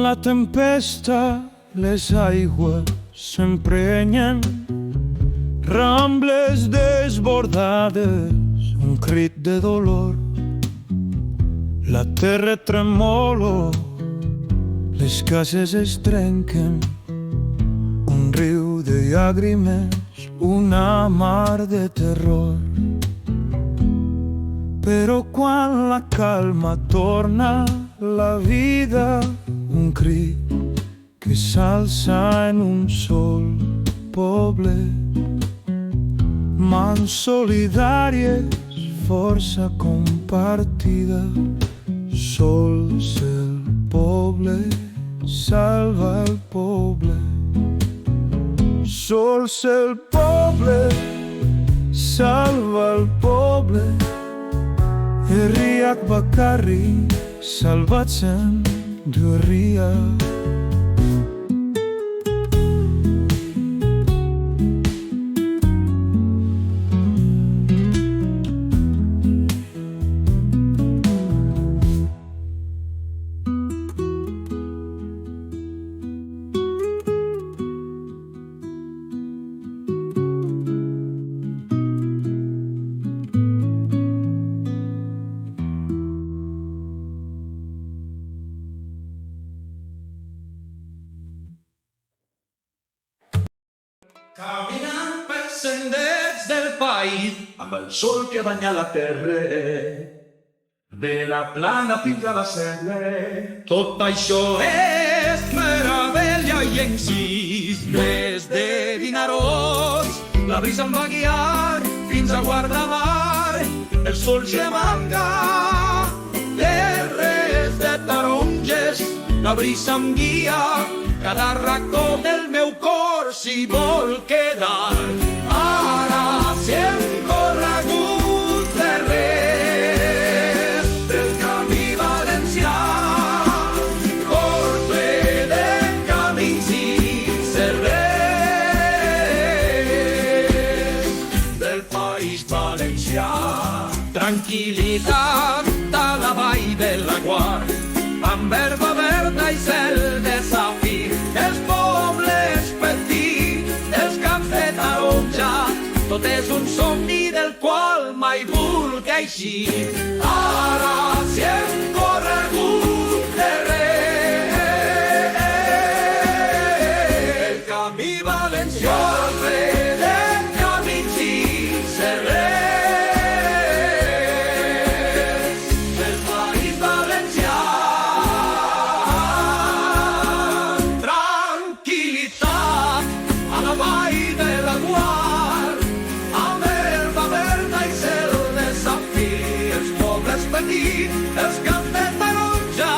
la tempesta les aigües s'emprenyen, rambles desbordades, un crit de dolor. La terra tremola, les cases es trenquen, un riu de llàgrimes, una mar de terror. Però quan la calma torna, la vida, un crit que s'alça en un sol poble. Mans solidàries, força compartida, sols el poble salva el poble. Sols el poble salva el poble. Herriak bakarrik salbatzen du herria. Caminant per senders del país, amb el sol que banya la terra, de la plana fins a la serra. Tot això és meravella i encís. Des de Vinaròs, la brisa em va guiar fins a Guardamar. El sol gemanga, terres de taronges, la brisa em guia. Cada racó del meu cor s'hi vol quedar. Ara si hem corregut de res del camí valencià, cor ple de camins i serrers del país valencià. Tranquil·litat a la vall de la Guard, amb herba verda i cel de safir. Els pobles petits, els camps de taronja, tot és un somni del qual mai vulc eixir. Ara si hem corregut de res, el camí valencià, ple de camins i serrers del país valencià. Els camps de taronja,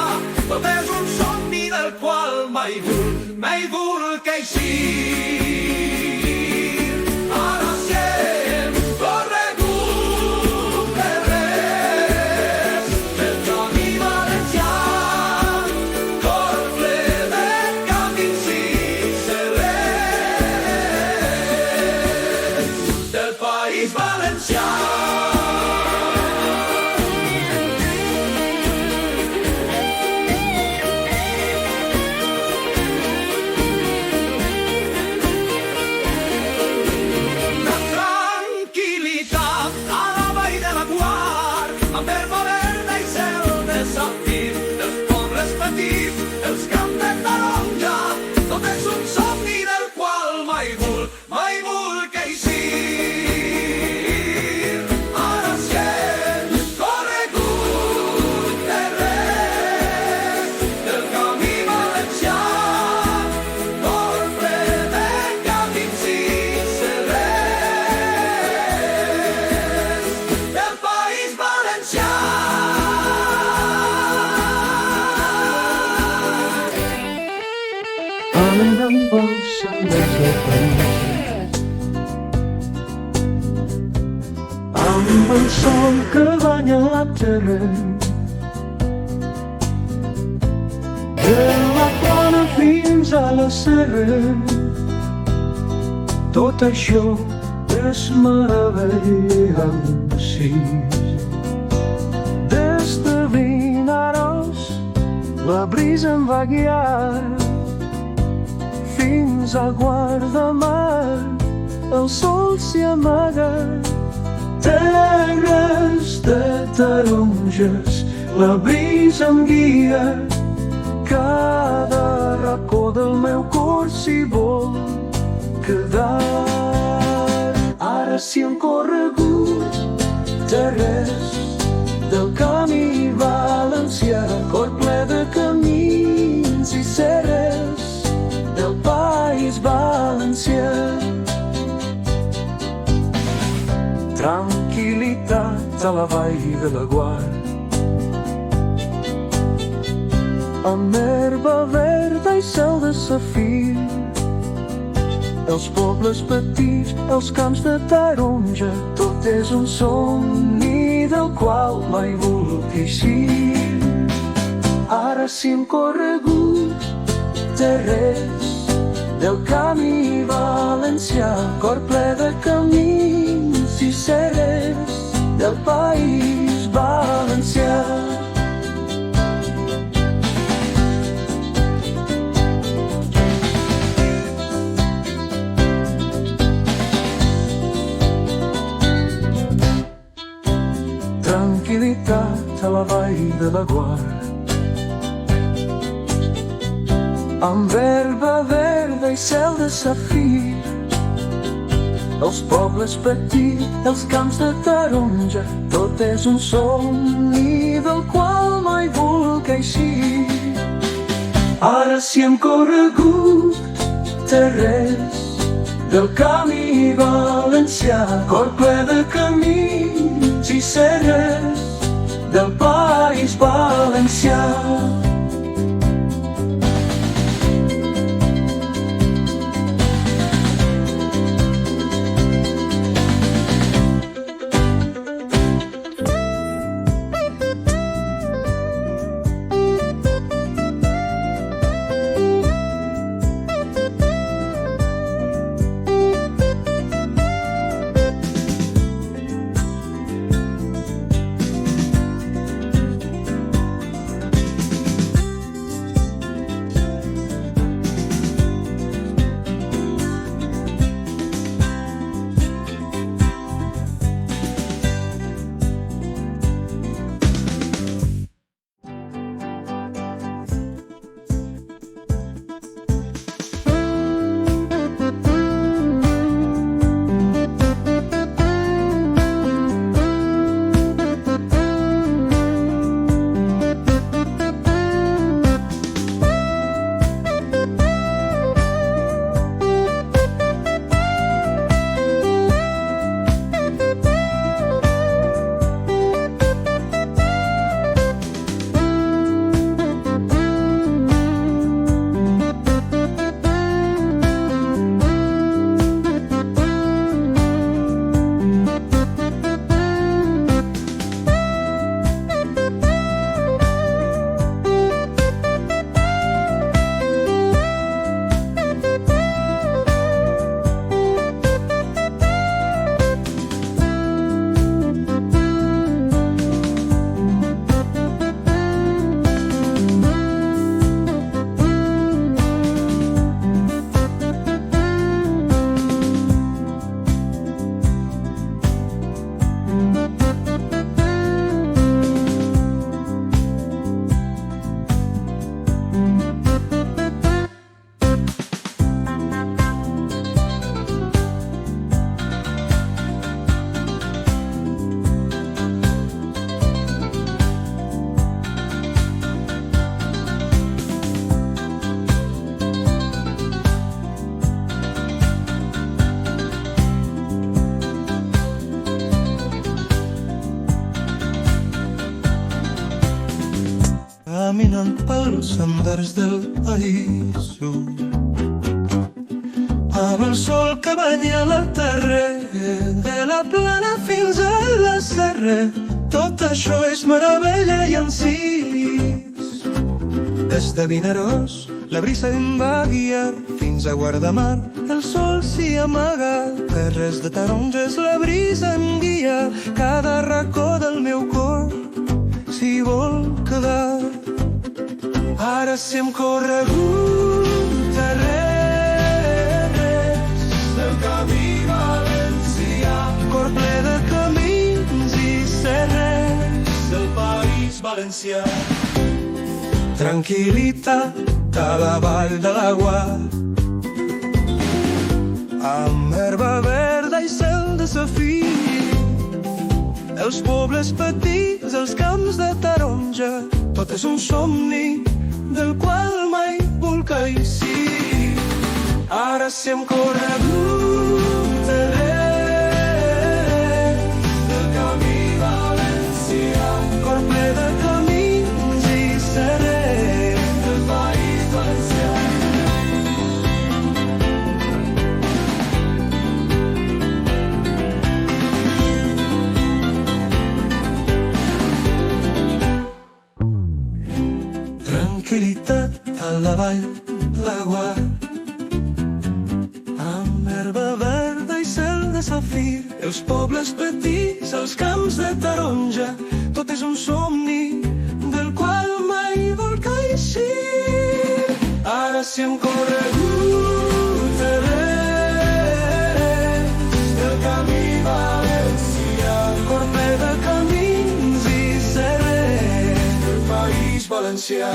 tot és un somni del qual mai vulc eixir. Ara si hem corregut de res del camí valencià, cor ple de camins i serrers del país valencià. Els camps de taronja, tot és un somni del qual mai vulc eixir. Ara si hem corregut de res del camí valencià, cor ple de camins i serrers del país valencià. Amb el sol que banya la terra, de la plana fins a la serra, tot això és meravella encís. Des de Vinaròs, La brisa em va guiar fins al guardamar. El sol s'hi amaga, terres de taronges. La brisa em guia, cada racó del meu cor s'hi vol quedar. Ara si hem corregut terres del camí valencià, cor ple de camins i serres del País Valencià. Tranquil·litat a la vall de Laguar, amb herba verda i cel de safir. Els pobles petits, els camps de taronja, tot és un somni del qual mai volc eixir. Ara si hem corregut terres del camí valencià, cor ple de camins i serres del País Valencià. Tranquil·litat a la vall de Laguar, amb herba verda i cel de safir. Els pobles petits, els camps de taronja, tot és un somni del qual mai volc eixir. Ara si hem corregut terres del camí valencià, cor ple de camins i serres del País Valencià. Caminant pels senders del país amb el sol que banya la terra, de la plana fins a la serra. Tot això és meravella i encís. Des de Vinaròs la brisa em va guiar fins a Guardamar. El sol s'hi amaga, terres de taronges la brisa em guia. Cada racó del meu cor s'hi vol quedar. Ara si hem corregut carrers del camí valencià, cor ple de camins i serrers del País Valencià. Tranquil·litat a la vall de l'Agua, amb herba verda i cel de safir, els pobles petits, els camps de taronja, tot és un somni del qual mai volc eixir. Ara si hem corregut carrers del camí valencià, cor ple de camins i serrers del País Valencià. Tranquil·litat a la vall de l'Agua, amb herba verda i cel de safir, els pobles petits, els camps de taronja, tot és un somni del qual mai volc eixir. Ara si hem corregut carrers del camí valencià, cor ple de camins i serrers del País Valencià.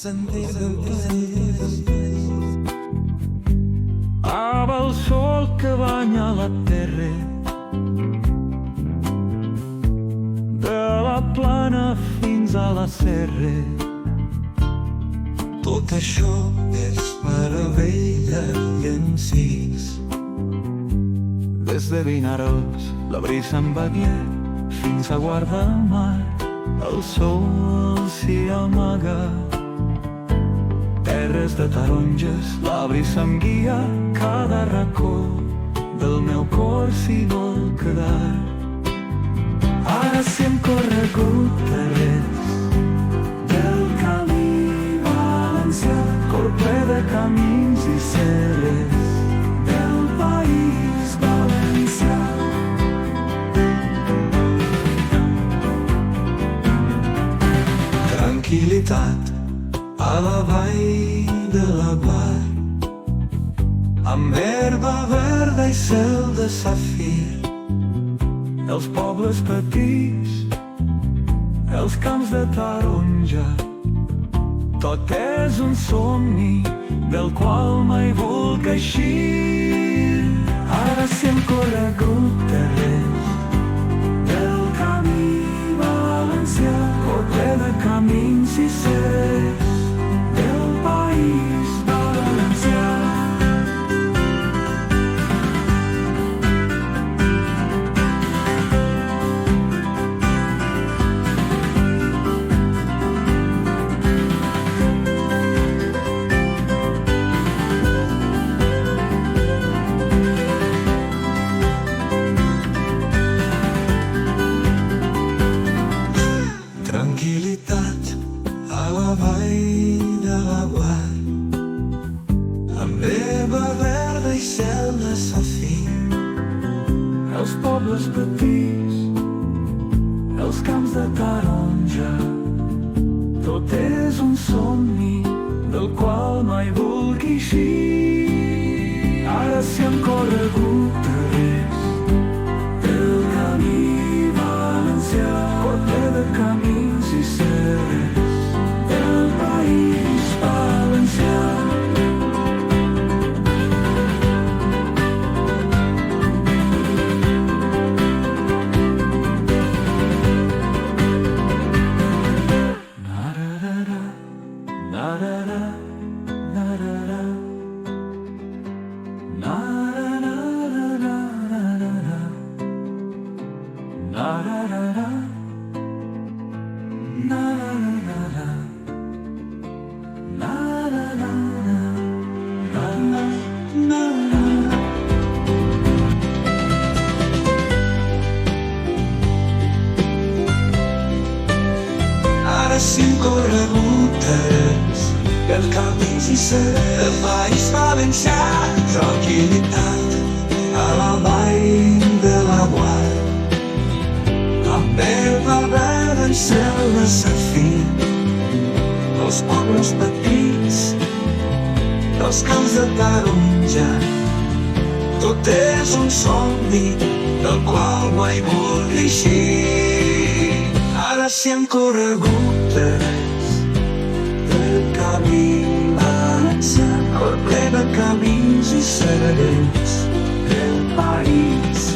sentir del país. Amb el sol que banya la terra, de la plana fins a la serra. Tot això és meravella i encís. Des de Vinaròs, la brisa en baguia, fins a Guardamar, el sol s'hi amaga. Terres de taronges, la brisa em guia, cada racó del meu cor s'hi vol quedar. Ara si hem corregut carrers del camí valencià, cor ple de camins i serres del país valencià. Tranquil·litat a la vall de la Guar, amb herba verda i cel de safir. Els pobles petits, els camps de taronja, tot és un somni del qual mai vull eixir. Ara si hem corregut terrers del camí valencià, cor ple de camins i serres del país valencià. Tranquil·litat a la vall de la Guar, amb herba verda i cel de safir. Els pobles petits, els camps de taronja, tot és un somni del qual mai vull eixir. Ara si hem corregut carrers del camí valencià, cor ple de camins i serres del país valencià. Ara si hem corregut terrers del camins i serres del país valencià. Tranquil·litat a la vall de la Guar, amb herba verda i cel de safir. Els pobles petits, els camps de taronja, tot és un somni del qual mai vull eixir. Ara si hem corregut terrers del camí valencià, cor ple de camins i serres del país.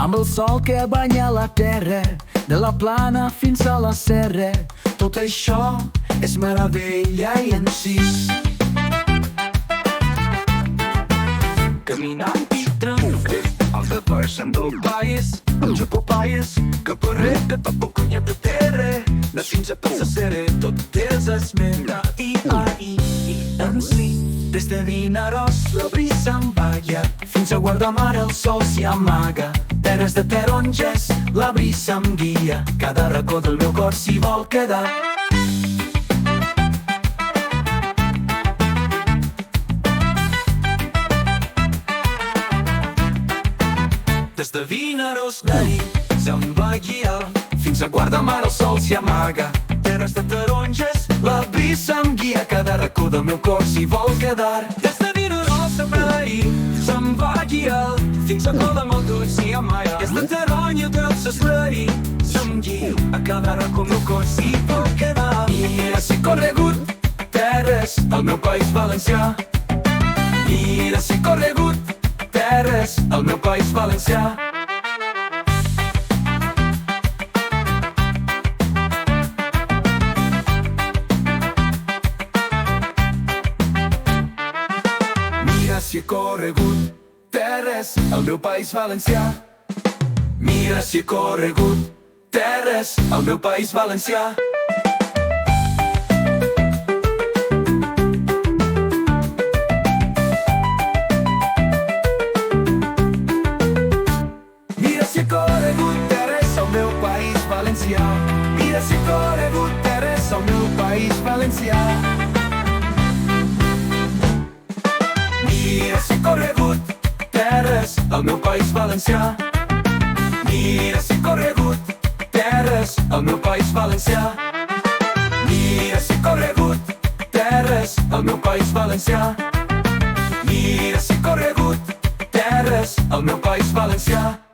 amb el sol que banya la terra, de la plana fins a la serra. Tot això és meravella i encís. Caminant i tranquil, al departament del país, amb papaies, que parrer, que tampoc hi ha de terra. La fins a passar seré, tot és esmena i en si. Des de Vinaròs la brisa em balla, fins a Guardamar el sol s'hi amaga. Terres de taronges, la brisa em guia, cada racó del meu cor s'hi vol quedar. Des de Vinaròs la brisa em va guiar, fins a Guardamar el sol s'hi amaga. Terres de taronges, la brisa em guia, cada racó del meu cor s'hi vol quedar. Des de Vinaròs la brisa em va guiar, fins a Codamaldut s'hi amaga. Des de taronja dolces la brisa em guia, a cada racó del meu cor s'hi vol quedar. Mira si he corregut terres al meu país valencià. Mira si he corregut terres al meu país valencià. Mira si he corregut terres al meu país valencià. Mira si he corregut terres al meu país valencià. Mira si he corregut terres al meu país valencià. Mira si he corregut terres al meu país valencià. Mira si he corregut terres al meu país valencià. Mira si he corregut terres al meu país valencià. Mira si he corregut terres al meu país valencià. Mira si he corregut terres al meu país valencià.